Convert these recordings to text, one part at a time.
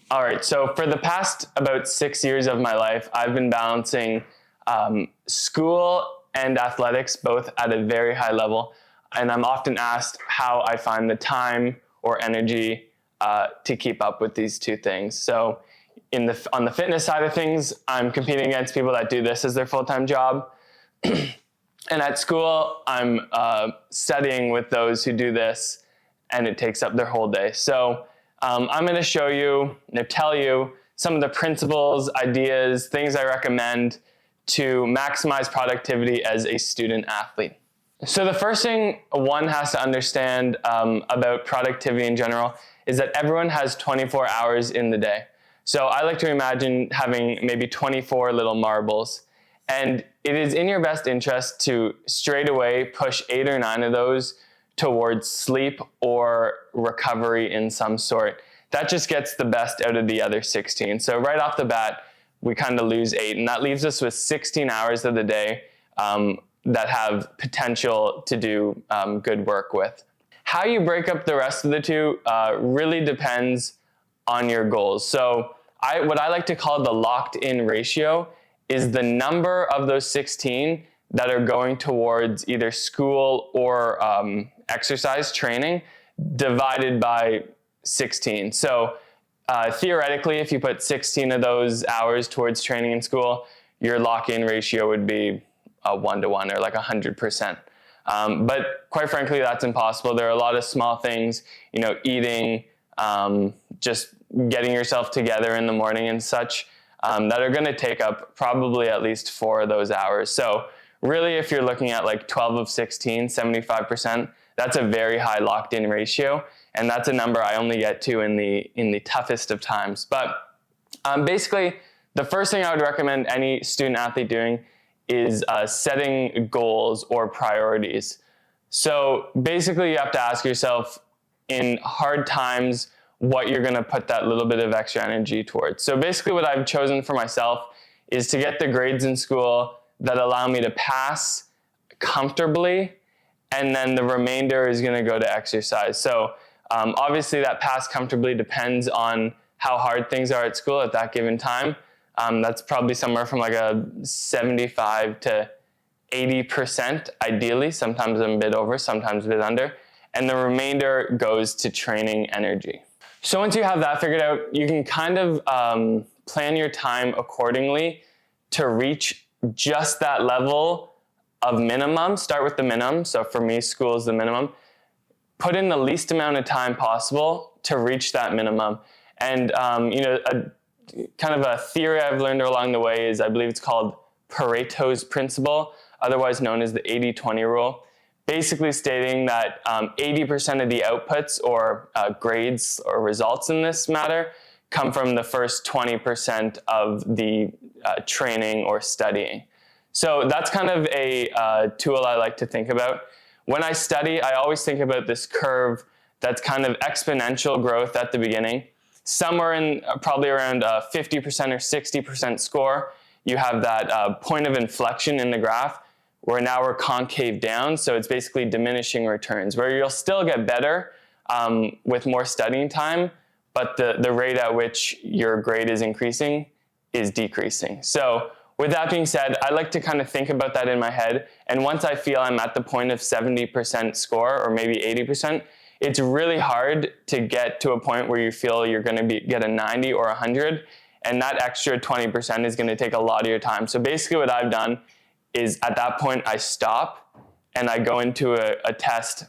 All right, so for the past about 6 years of my life, I've been balancing school and athletics both at a very high level. And I'm often asked how I find the time or energy to keep up with these two things. So on the fitness side of things, I'm competing against people that do this as their full-time job. And at school, I'm studying with those who do this, and it takes up their whole day. So I'm going to show you, tell you some of the principles, ideas, things I recommend to maximize productivity as a student athlete. So the first thing one has to understand about productivity in general is that everyone has 24 hours in the day. So I like to imagine having maybe 24 little marbles. And it is in your best interest to straight away push 8 or 9 of those towards sleep or recovery in some sort. That just gets the best out of the other 16. So right off the bat, we kind of lose 8, and that leaves us with 16 hours of the day that have potential to do good work with. How you break up the rest of the two really depends on your goals. So what I like to call the locked-in ratio is the number of those 16 that are going towards either school or exercise training divided by 16. So theoretically, if you put 16 of those hours towards training in school, your lock-in ratio would be a 1-to-1 or like 100%. But quite frankly, that's impossible. There are a lot of small things, eating, just getting yourself together in the morning and such, that are going to take up probably at least 4 of those hours. So really, if you're looking at like 12 of 16, 75%, that's a very high locked-in ratio, and that's a number I only get to in the toughest of times. But basically, the first thing I would recommend any student athlete doing is setting goals or priorities. So basically, you have to ask yourself in hard times what you're going to put that little bit of extra energy towards. So basically, what I've chosen for myself is to get the grades in school that allow me to pass comfortably, and then the remainder is going to go to exercise. So obviously, that pass comfortably depends on how hard things are at school at that given time. That's probably somewhere from like a 75 to 80% ideally. Sometimes I'm a bit over, sometimes a bit under. And the remainder goes to training energy. So once you have that figured out, you can kind of plan your time accordingly to reach just that level of minimum. Start with the minimum. So for me, school is the minimum. Put in the least amount of time possible to reach that minimum. And kind of a theory I've learned along the way is, I believe it's called Pareto's Principle, otherwise known as the 80-20 rule. Basically stating that 80% of the outputs or grades or results in this matter come from the first 20% of the training or studying. So that's kind of a tool I like to think about. When I study, I always think about this curve that's kind of exponential growth at the beginning. Somewhere in probably around 50% or 60% score, you have that point of inflection in the graph where now we're concave down. So it's basically diminishing returns, where you'll still get better with more studying time, but the rate at which your grade is increasing is decreasing. So with that being said, I like to kind of think about that in my head. And once I feel I'm at the point of 70% score or maybe 80%, it's really hard to get to a point where you feel you're going to get a 90 or 100. And that extra 20% is going to take a lot of your time. So basically what I've done is at that point I stop and I go into a test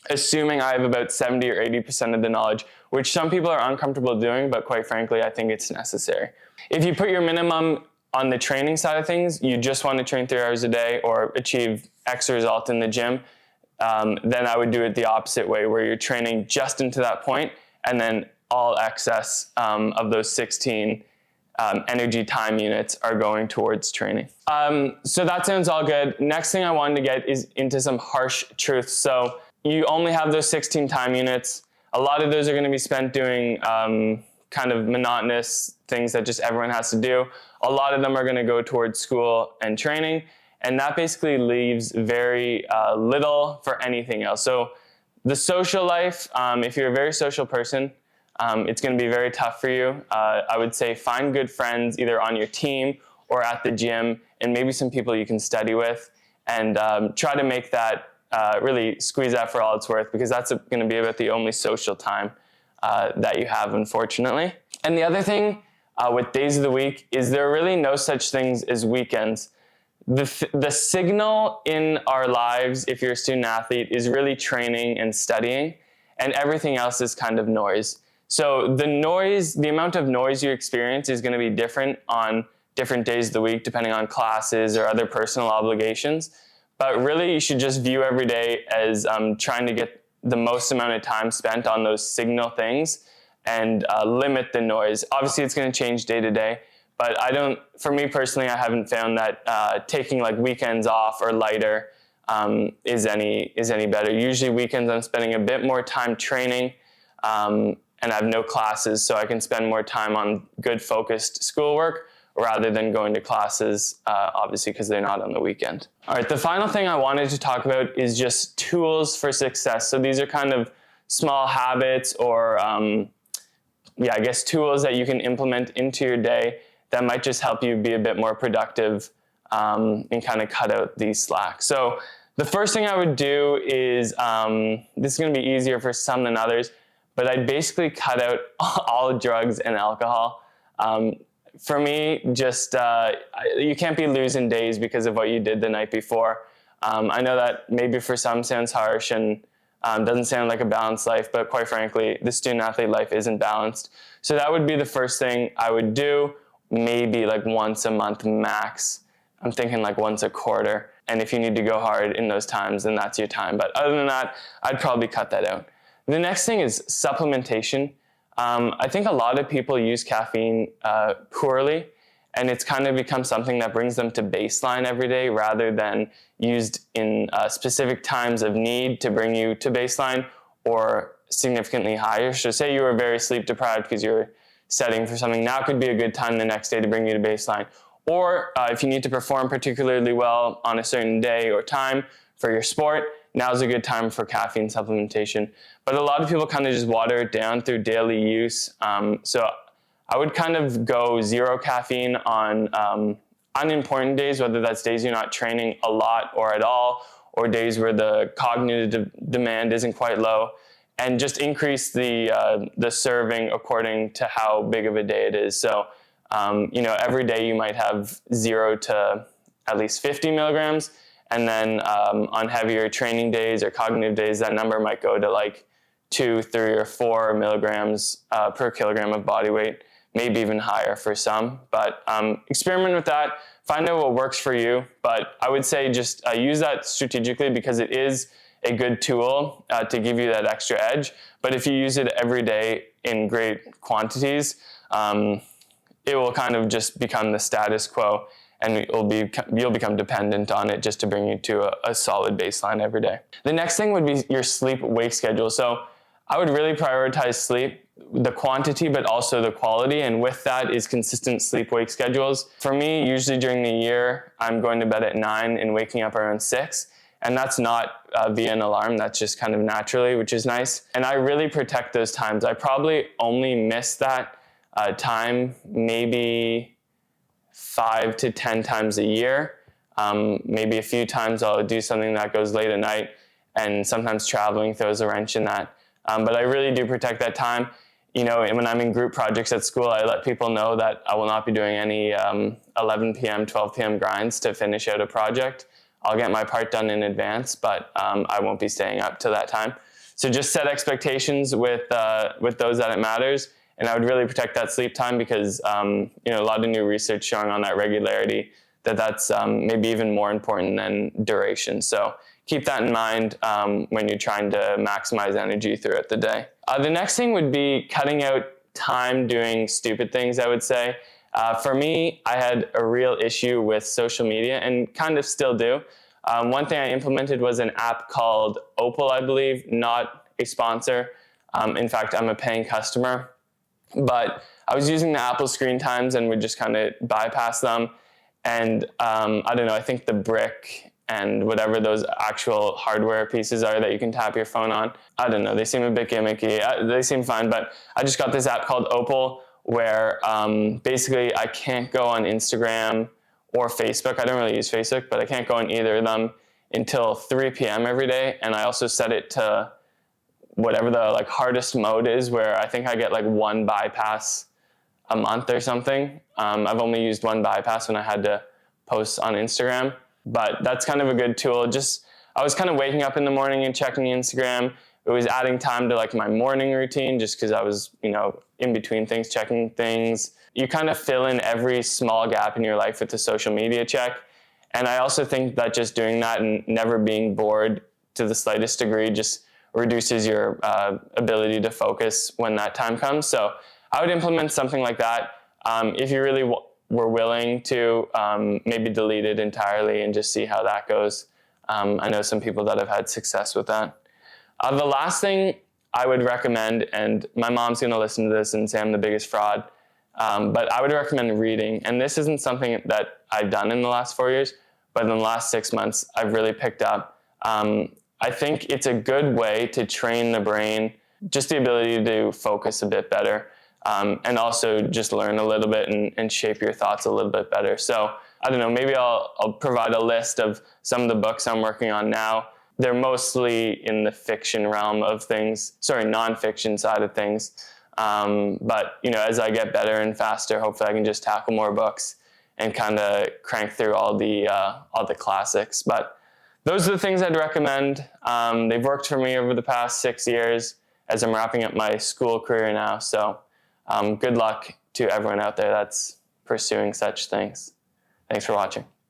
assuming I have about 70 or 80% of the knowledge, which some people are uncomfortable doing, but quite frankly, I think it's necessary. If you put your minimum on the training side of things, you just want to train 3 hours a day or achieve X result in the gym, then I would do it the opposite way, where you're training just into that point, and then all excess of those 16 energy time units are going towards training. So that sounds all good. Next thing I wanted to get is into some harsh truths. So you only have those 16 time units. A lot of those are going to be spent doing kind of monotonous things that just everyone has to do. A lot of them are going to go towards school and training, and that basically leaves very little for anything else. So the social life, if you're a very social person, it's going to be very tough for you. I would say find good friends either on your team or at the gym, and maybe some people you can study with, and try to make that really squeeze that for all it's worth, because that's going to be about the only social time that you have, unfortunately. And the other thing with days of the week is there are really no such things as weekends. The signal in our lives, if you're a student athlete, is really training and studying, and everything else is kind of noise. So the amount of noise you experience is going to be different on different days of the week, depending on classes or other personal obligations. But really, you should just view every day as trying to get the most amount of time spent on those signal things and limit the noise. Obviously, it's going to change day to day, but for me personally, I haven't found that taking like weekends off or lighter is any better. Usually weekends I'm spending a bit more time training, and I have no classes, so I can spend more time on good focused schoolwork rather than going to classes, obviously because they're not on the weekend. All right, the final thing I wanted to talk about is just tools for success. So these are kind of small habits or I guess tools that you can implement into your day that might just help you be a bit more productive and kind of cut out the slack. So the first thing I would do is, this is going to be easier for some than others, but I'd basically cut out all drugs and alcohol. For me, just you can't be losing days because of what you did the night before. I know that maybe for some sounds harsh and doesn't sound like a balanced life, but quite frankly, the student athlete life isn't balanced. So that would be the first thing I would do, maybe like once a month max. I'm thinking like once a quarter. And if you need to go hard in those times, then that's your time. But other than that, I'd probably cut that out. The next thing is supplementation. I think a lot of people use caffeine poorly, and it's kind of become something that brings them to baseline every day rather than used in specific times of need to bring you to baseline or significantly higher. So say you were very sleep deprived because you're studying for something, now could be a good time the next day to bring you to baseline. Or if you need to perform particularly well on a certain day or time for your sport, now's a good time for caffeine supplementation. But a lot of people kind of just water it down through daily use. So I would kind of go zero caffeine on unimportant days, whether that's days you're not training a lot or at all, or days where the cognitive demand isn't quite low, and just increase the serving according to how big of a day it is. So every day you might have 0 to at least 50 milligrams. And then on heavier training days or cognitive days, that number might go to like 2, 3, or 4 milligrams per kilogram of body weight, maybe even higher for some. But experiment with that, find out what works for you. But I would say just use that strategically because it is a good tool to give you that extra edge. But if you use it every day in great quantities, it will kind of just become the status quo, and you'll become dependent on it just to bring you to a solid baseline every day. The next thing would be your sleep-wake schedule. So I would really prioritize sleep, the quantity, but also the quality, and with that is consistent sleep-wake schedules. For me, usually during the year, I'm going to bed at 9 and waking up around 6, and that's not via an alarm, that's just kind of naturally, which is nice. And I really protect those times. I probably only miss that time maybe 5 to 10 times a year. Maybe a few times I'll do something that goes late at night, and sometimes traveling throws a wrench in that. But I really do protect that time. When I'm in group projects at school, I let people know that I will not be doing any 11 p.m., 12 p.m. grinds to finish out a project. I'll get my part done in advance, but I won't be staying up to that time. So just set expectations with those that it matters. And I would really protect that sleep time because, a lot of new research showing on that regularity that's maybe even more important than duration. So keep that in mind when you're trying to maximize energy throughout the day. The next thing would be cutting out time doing stupid things, I would say. For me, I had a real issue with social media and kind of still do. One thing I implemented was an app called Opal, I believe, not a sponsor. In fact, I'm a paying customer. But I was using the Apple screen times and would just kind of bypass them. And I don't know, I think the brick and whatever those actual hardware pieces are that you can tap your phone on. I don't know, they seem a bit gimmicky. They seem fun, but I just got this app called Opal where basically I can't go on Instagram or Facebook. I don't really use Facebook, but I can't go on either of them until 3 p.m. every day. And I also set it to whatever the like hardest mode is, where I think I get like 1 bypass a month or something. I've only used 1 bypass when I had to post on Instagram, but that's kind of a good tool. Just, I was kind of waking up in the morning and checking Instagram. It was adding time to like my morning routine just because I was, in between things, checking things. You kind of fill in every small gap in your life with the social media check. And I also think that just doing that and never being bored to the slightest degree just reduces your ability to focus when that time comes. So I would implement something like that. If you really were willing to, maybe delete it entirely and just see how that goes. I know some people that have had success with that. The last thing I would recommend, and my mom's going to listen to this and say I'm the biggest fraud, but I would recommend reading. And this isn't something that I've done in the last 4 years, but in the last 6 months, I've really picked up. I think it's a good way to train the brain, just the ability to focus a bit better, and also just learn a little bit and shape your thoughts a little bit better. So I don't know, maybe I'll provide a list of some of the books I'm working on now. They're mostly in the fiction realm of things, nonfiction side of things. But as I get better and faster, hopefully I can just tackle more books and kind of crank through all the classics. But those are the things I'd recommend. They've worked for me over the past 6 years as I'm wrapping up my school career now. So good luck to everyone out there that's pursuing such things. Thanks for watching.